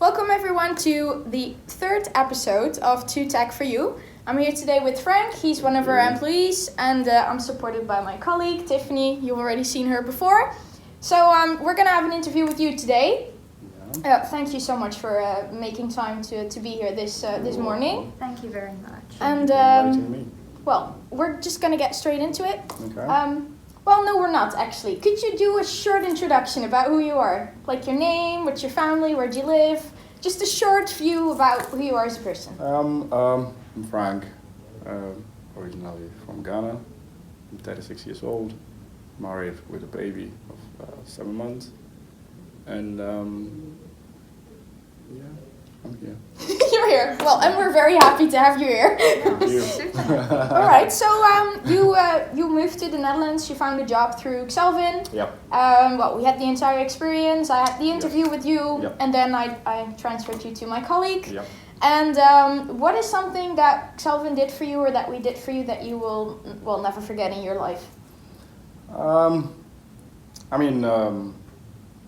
Welcome everyone to the third episode of To Tech For You. I'm here today with Frank, he's one of our employees, and I'm supported by my colleague, Tiffany. You've already seen her before. So we're going to have an interview with you today. Thank you so much for making time to be here this morning. Thank you very much. And well, we're just going to get straight into it. Okay. Well, no, we're not actually. Could you do a short introduction about who you are? Like your name, what's your family, where do you live? Just a short view about who you are as a person. I'm Frank, originally from Ghana. I'm 36 years old, married with a baby of 7 months. And yeah, I'm here. You're here. Well, and we're very happy to have you here. All right. So you moved to the Netherlands. You found a job through Xelvin. Yep. Well, we had the entire experience. I had the interview with you, Yep. and then I transferred you to my colleague. Yep. And what is something that Xelvin did for you, or that we did for you, that you will never forget in your life?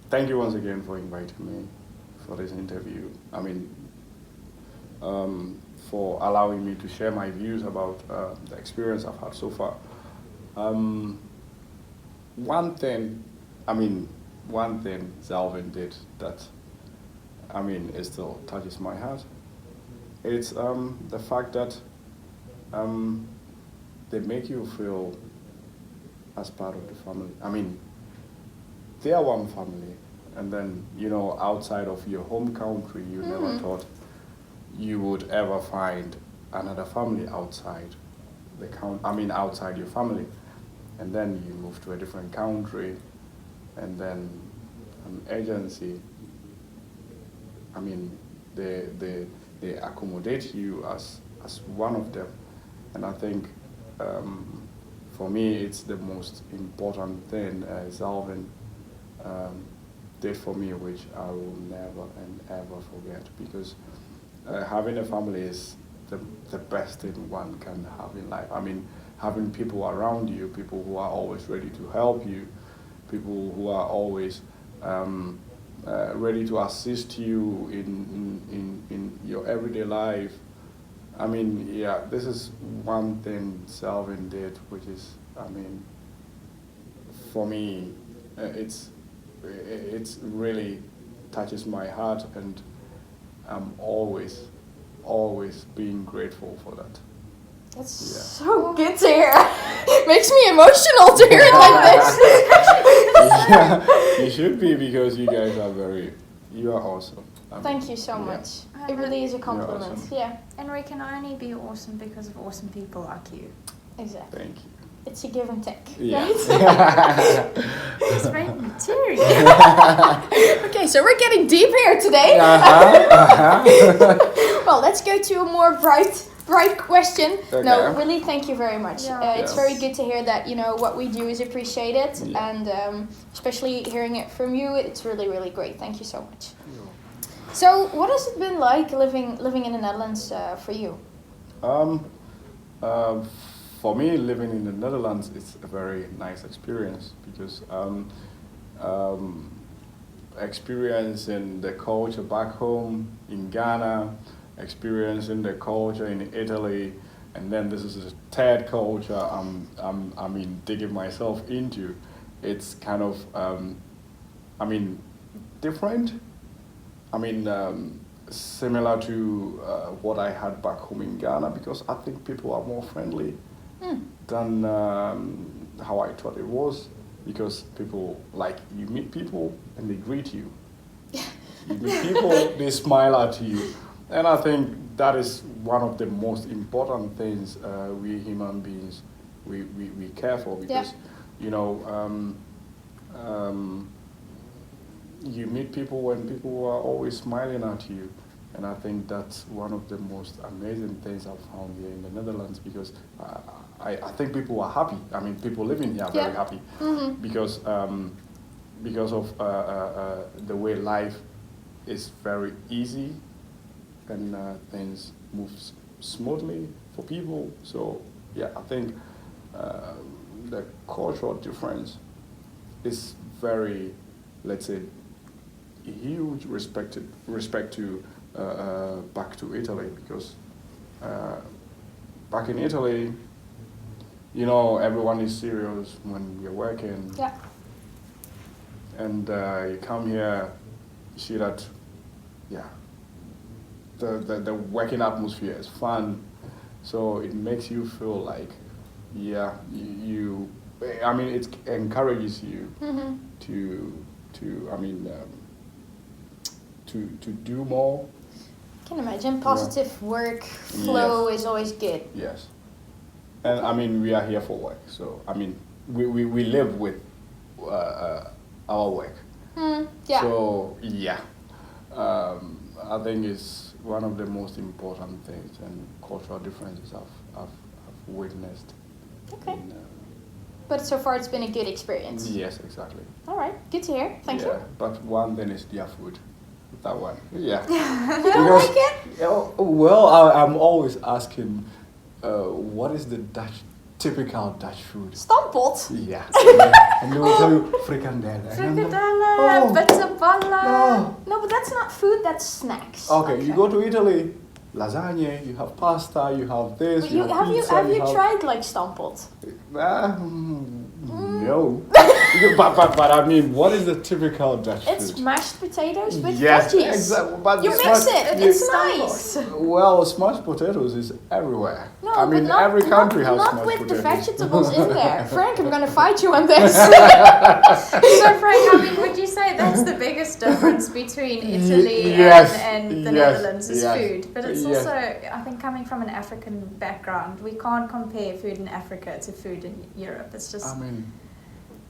Thank you once again for inviting me for this interview. For allowing me to share my views about the experience I've had so far. One thing Xelvin did that, it still touches my heart. It's the fact that they make you feel as part of the family. They are one family, and then, outside of your home country, you never thought you would ever find another family outside outside your family. And then you move to a different country, and then an agency, they accommodate you as one of them. And I think for me, it's the most important thing Xelvin did for me, which I will never and ever forget, because having a family is the best thing one can have in life. Having people around you, people who are always ready to help you, people who are always ready to assist you in your everyday life. This is one thing Xelvin did, which is, for me, it's really touches my heart, and I'm always being grateful for that. That's so good to hear. Makes me emotional to hear it like this. Yeah, you should be, because you guys you are awesome. Thank you so much. It really is a compliment. Awesome. Yeah. And we can only be awesome because of awesome people like you. Exactly. Thank you. It's a give and take. Yeah. It's very material. Okay, so we're getting deep here today. Well, let's go to a more bright question. Okay. No, really, thank you very much. Yeah. It's very good to hear that what we do is appreciated, and especially hearing it from you, it's really, really great. Thank you so much. So, what has it been like living in the Netherlands for you? For me, living in the Netherlands is a very nice experience, because experiencing the culture back home in Ghana, experiencing the culture in Italy, and then this is a third culture I'm digging myself into. It's kind of different. Similar to what I had back home in Ghana, because I think people are more friendly than how I thought it was, because people, you meet people and they greet you. You meet people, they smile at you. And I think that is one of the most important things we human beings, we care for, because, you meet people and people are always smiling at you. And I think that's one of the most amazing things I've found here in the Netherlands, because I think people are happy. People living here are very happy, because of the way life is very easy, and things move smoothly for people. So I think the cultural difference is very, let's say, huge respect to back to Italy, because back in Italy, you know, everyone is serious when you're working. Yeah. And you come here, you see that, yeah, the working atmosphere is fun, so it makes you feel like, yeah, I mean, it encourages you to I mean, to do more. Can imagine positive work flow is always good. Yes. And I mean, we are here for work, so I mean, we live with our work. Yeah. So yeah, I think it's one of the most important things and cultural differences I've witnessed. Okay. In, But so far it's been a good experience. yes, exactly. All right, good to hear. Thank you. But one thing is their food. That one. Yeah. You don't like it? Well, I'm always asking, what is the typical Dutch food? Stampot. Yeah. And they will tell you frikandellen. Frikadelle, bitterballen. No, but that's not food, that's snacks. Okay, you go to Italy, lasagna, you have pasta, you have this, But you have pizza, have you tried like stampot? No. but I mean, what is the typical Dutch It's food? mashed potatoes with Yes, veggies. exactly. But You mix it, it's nice. Well, smashed potatoes is everywhere. No, I mean, but not, every country has not smashed with potatoes. the vegetables in there. Frank, I'm gonna fight you on this. So Frank, I mean, would you say that's the biggest difference between Italy and the Netherlands is food? But it's also, I think, coming from an African background, we can't compare food in Africa to food in Europe. It's just...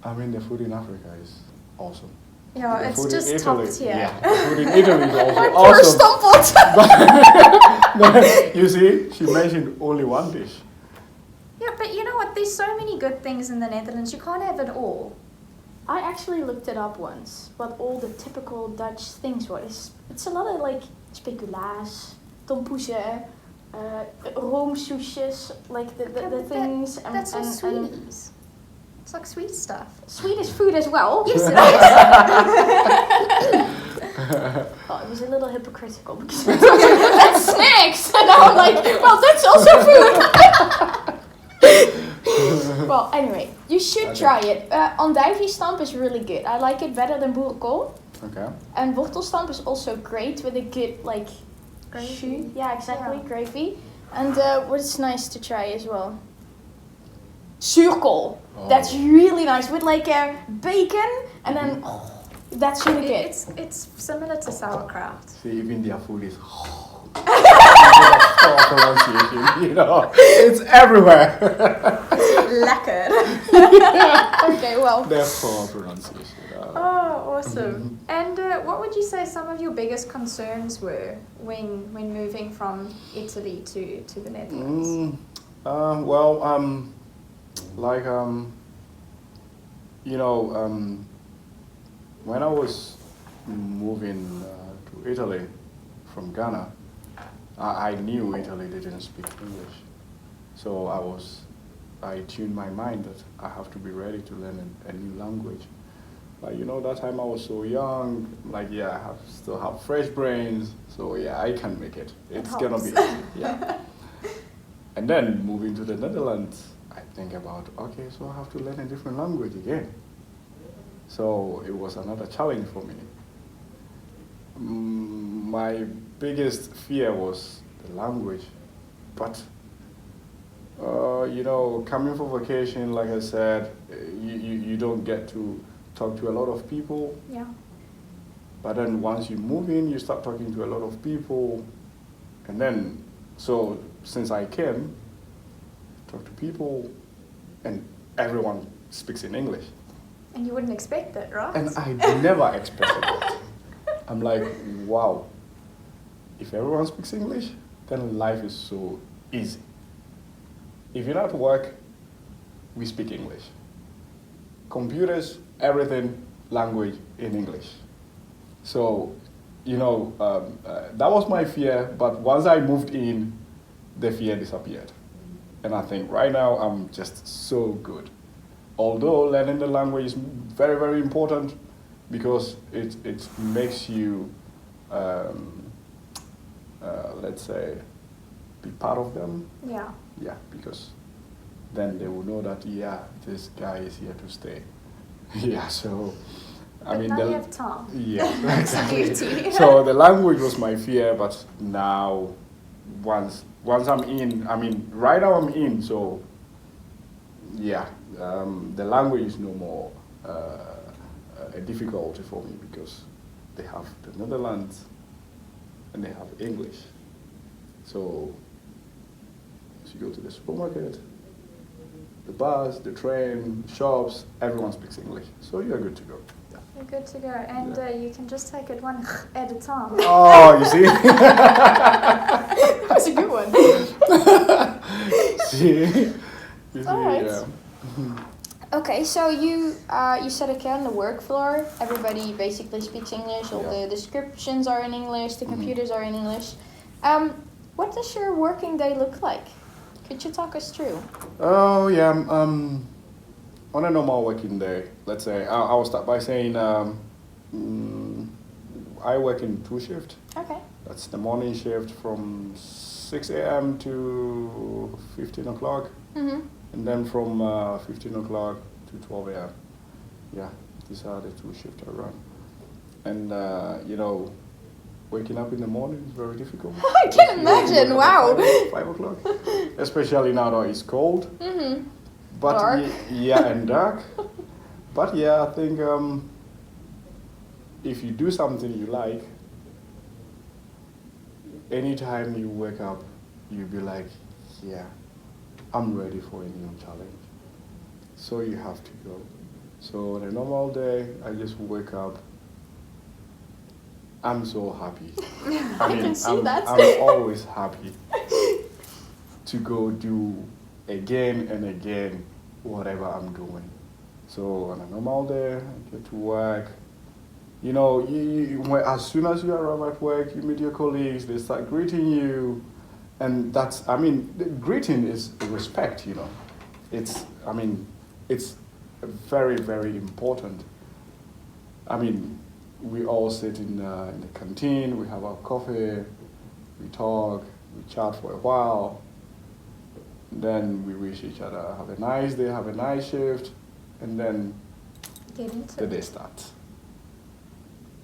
I mean, the food in Africa is awesome. Yeah, The it's food just in top Italy, tier. yeah, the food in Italy is also Poor awesome. stampot. You see, she mentioned only one dish. Yeah, but you know what? There's so many good things in the Netherlands. You can't have it all. I actually looked it up once, what all the typical Dutch things were. It's a lot of like speculaas, tompoezen, roomsoesjes, like the things. That's all sweeties. It's like sweet stuff. Swedish food as well. Yes, it Well, it was a little hypocritical because we're talking about snacks, and now I'm like, well, that's also food. Well, anyway, you should try it. Andijviestamp is really good. I like it better than boerenkool. Okay. And wortelstamp is also great with a good like Gravy. jus. Yeah, exactly, Yeah. gravy. And what's nice to try as well? Zuurkool. Oh. That's really nice with like bacon, and then that's really good. It's similar to sauerkraut. See, even their food is pronunciation, you know, it's everywhere. Lekker. Okay, well. Their poor pronunciation. Oh, awesome. And what would you say some of your biggest concerns were when moving from Italy to the Netherlands? You know, when I was moving to Italy from Ghana, I knew Italy didn't speak English. So I tuned my mind that I have to be ready to learn a new language. But you know, that time I was so young, like, yeah, still have fresh brains, so yeah, I can make it. It's gonna be easy, yeah. And then moving to the Netherlands, I think about, okay, so I have to learn a different language again. So it was another challenge for me. My biggest fear was the language, but you know, coming for vacation, like I said, you don't get to talk to a lot of people. Yeah. But then once you move in, you start talking to a lot of people, and then, so since I came, talk to people, and everyone speaks in English. And you wouldn't expect that, right? And I never expected that. I'm like, wow, if everyone speaks English, then life is so easy. If you're not at work, we speak English. Computers, everything, language in English. So, you know, that was my fear, but once I moved in, the fear disappeared. And I think right now I'm just so good. Although learning the language is very, very important, because it makes you, let's say, be part of them. Yeah. Yeah, because then they will know that, yeah, this guy is here to stay. Yeah, so But now you have Tom. Yeah, exactly. Duty. So the language was my fear, but now once I'm in, I mean, right now I'm in, so yeah, the language is no more a difficulty for me because they have the Netherlands and they have English. So as you go to the supermarket, the bus, the train, shops, everyone speaks English. So you're good to go. Yeah. You're good to go. And you can just take it one at a time. Oh, you see? That's a good one. See? You see, All right. yeah. Okay, so you said, okay, on the work floor, everybody basically speaks English. All the descriptions are in English. The computers are in English. What does your working day look like? Could you talk us through? Oh, yeah. On a normal working day, let's say, I'll start by saying I work in 2 shifts. Okay. That's the morning shift from 6 a.m. to 15 o'clock. Mm-hmm. And then from 15 o'clock to 12 a.m. Yeah, these are the 2 shifts I run. And, waking up in the morning is very difficult. I can imagine, wow. 5 o'clock. Especially now that it's cold. Mm-hmm. But Dark. Yeah, and dark. But yeah, I think if you do something you like, anytime you wake up, you'll be like, yeah, I'm ready for a new challenge. So you have to go. So on a normal day, I just wake up. I'm so happy. I can see that. I'm always happy to go do again and again whatever I'm doing. So on a normal day, I get to work. You know, as soon as you arrive at work, you meet your colleagues, they start greeting you. And that's, the greeting is respect, you know. It's very, very important. We all sit in the canteen, we have our coffee, we talk, we chat for a while. Then we wish each other, have a nice day, have a nice shift, and then the day starts.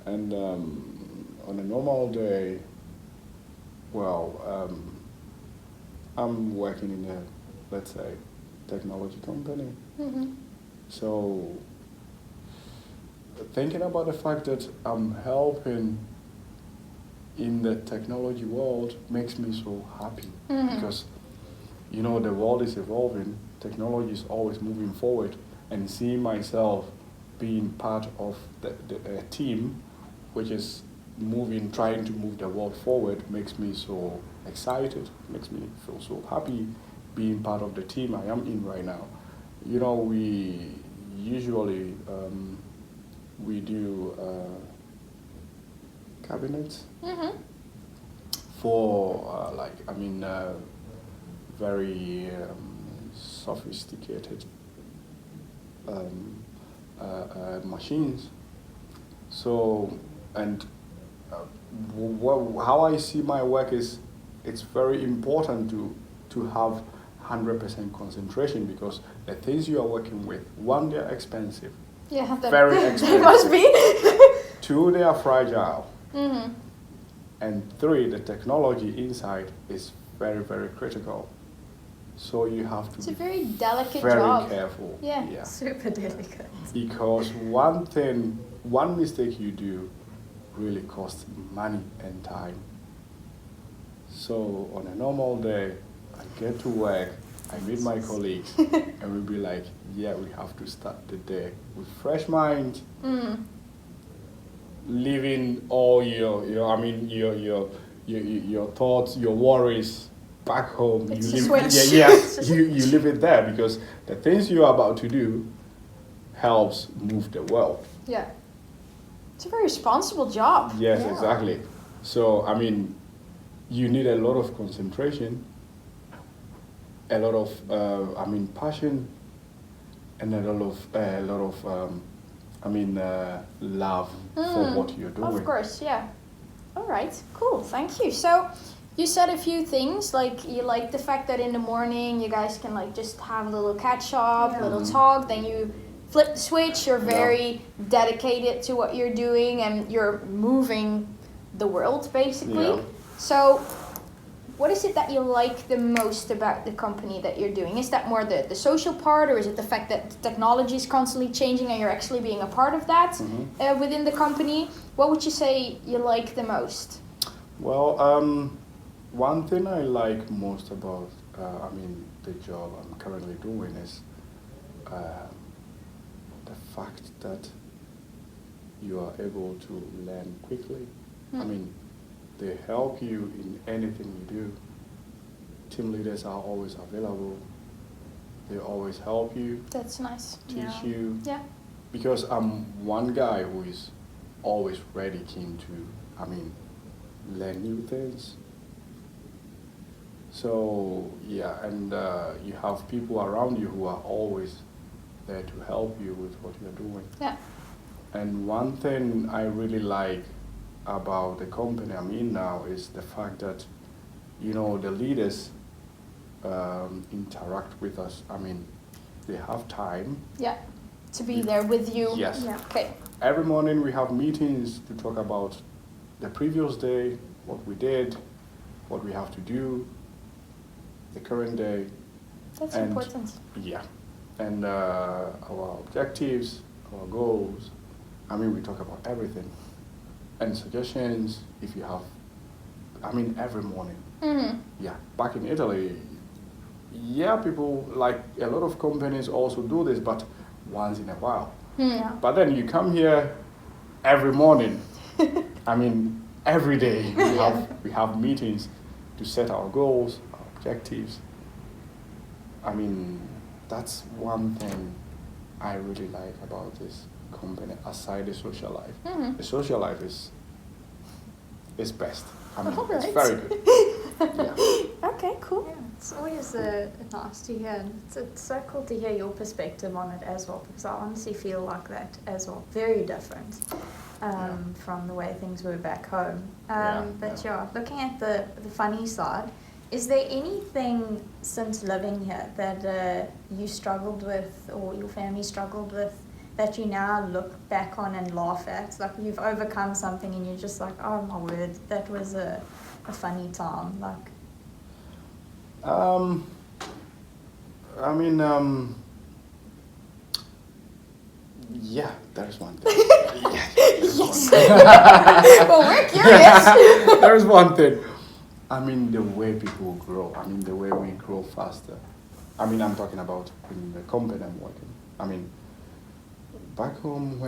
And on a normal day, I'm working in a, let's say, technology company. Mm-hmm. So thinking about the fact that I'm helping in the technology world makes me so happy. Mm-hmm. Because, the world is evolving, technology is always moving forward, and seeing myself being part of the team which is trying to move the world forward makes me so excited, makes me feel so happy being part of the team I am in right now. We usually we do cabinets for very sophisticated machines. So, and how I see my work is, it's very important to have 100% concentration, because the things you are working with, 1, they're expensive. Yeah, very expensive. They must be. 2, they are fragile. Mm-hmm. And 3, the technology inside is very, very critical. So you have to be a very delicate very job. Careful. Yeah. Super delicate. Because one mistake you do really costs money and time. So on a normal day, I get to work, I meet my colleagues, and we'll be like, yeah, we have to start the day with fresh mind, leaving all your thoughts, your worries back home. It's you a leave, switch. you leave it there, because the things you're about to do helps move the world. Yeah. It's a very responsible job. Yes, yeah. Exactly. So, you need a lot of concentration, a lot of, passion, and a lot of love for what you're doing. Of course, yeah. All right, cool, thank you. So you said a few things, like you like the fact that in the morning you guys can like just have a little catch up, a little talk, then you flip the switch, you're very dedicated to what you're doing and you're moving the world basically. Yeah. So what is it that you like the most about the company that you're doing? Is that more the social part, or is it the fact that technology is constantly changing and you're actually being a part of that within the company? What would you say you like the most? Well, one thing I like most about the job I'm currently doing is the fact that you are able to learn quickly. They help you in anything you do. Team leaders are always available. They always help you. That's nice. Teach you. Yeah. Because I'm one guy who is always ready, keen to, learn new things. So, yeah, and you have people around you who are always there to help you with what you're doing. Yeah. And one thing I really like about the company I'm in now is the fact that, the leaders interact with us. They have time. Yeah, to be there with you. Yes. Yeah. Okay. Every morning we have meetings to talk about the previous day, what we did, what we have to do, the current day. That's important. Yeah. And our objectives, our goals. We talk about everything. And suggestions, if you have, every morning. Mm-hmm. Yeah, back in Italy, people, like a lot of companies also do this, but once in a while. Yeah. But then you come here every morning. Every day we have meetings to set our goals, our objectives. That's one thing I really like about this company, aside the social life. Mm-hmm. The social life is best. Alright. It's very good. Yeah. Okay, cool. Yeah, it's always nice to hear. And it's so cool to hear your perspective on it as well, because I honestly feel like that as well. Very different from the way things were back home. Looking at the funny side, is there anything since living here that you struggled with or your family struggled with that you now look back on and laugh at? Like you've overcome something and you're just like, oh my word, that was a funny time. Like, yeah, there's one thing. Well, we're curious. There's one thing. The way people grow. The way we grow faster. I'm talking about in the company I'm working. Back home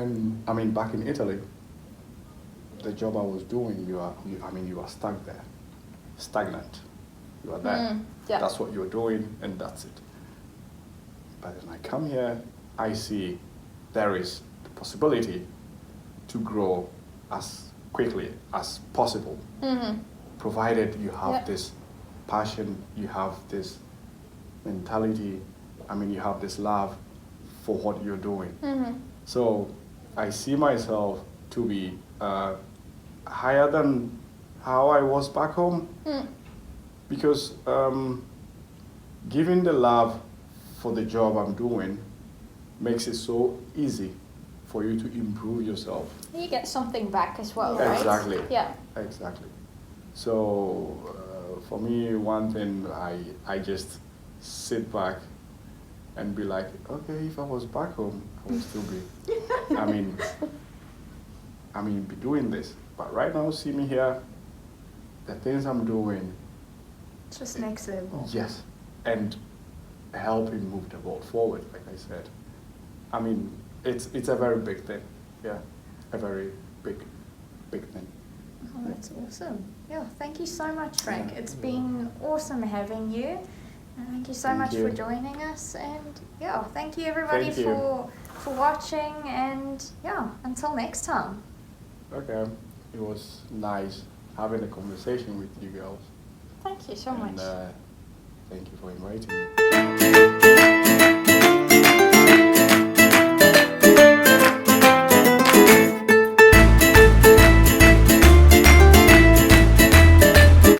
back in Italy, the job I was doing, you are stuck there, stagnant. You are there. Yeah. That's what you're doing, and that's it. But when I come here, I see there is the possibility to grow as quickly as possible, provided you have this passion, you have this mentality. You have this love for what you're doing. So I see myself to be higher than how I was back home, because giving the love for the job I'm doing makes it so easy for you to improve yourself. You get something back as well, right? Exactly. Yeah. Exactly. So for me, one thing, I just sit back and be like, okay, if I was back home, I would still be, be doing this. But right now, see me here, the things I'm doing. it's just next level. Yes, and helping move the world forward, like I said. It's a very big thing. Yeah, a very big thing. Oh, that's awesome. Yeah, thank you so much, Frank. It's been awesome having you. And thank you so much for joining us. And yeah, thank you everybody for watching. And yeah, until next time. Okay, it was nice having a conversation with you girls. Thank you so much. And thank you for inviting me.